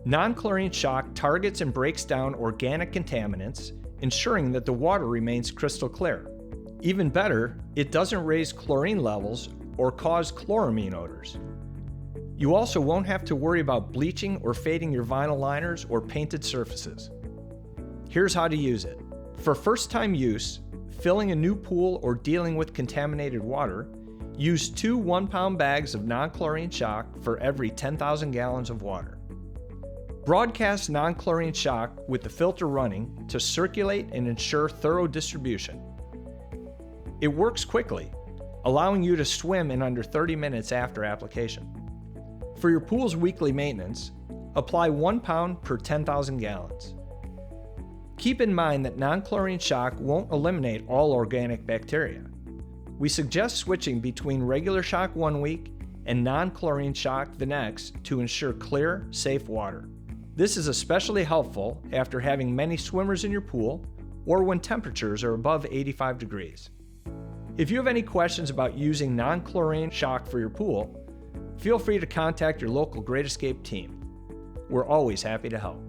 Non-Chlorine Shock targets and breaks down organic contaminants, ensuring that the water remains crystal clear. Even better, it doesn't raise chlorine levels or cause chloramine odors. You also won't have to worry about bleaching or fading your vinyl liners or painted surfaces. Here's how to use it. For first-time use, filling a new pool or dealing with contaminated water, use 2 1-pound bags of non-chlorine shock for every 10,000 gallons of water. Broadcast non-chlorine shock with the filter running to circulate and ensure thorough distribution. It works quickly, allowing you to swim in under 30 minutes after application. For your pool's weekly maintenance, apply 1 pound per 10,000 gallons. Keep in mind that non-chlorine shock won't eliminate all organic bacteria. We suggest switching between regular shock 1 week and non-chlorine shock the next to ensure clear, safe water. This is especially helpful after having many swimmers in your pool or when temperatures are above 85 degrees. If you have any questions about using non-chlorine shock for your pool, feel free to contact your local Great Escape team. We're always happy to help.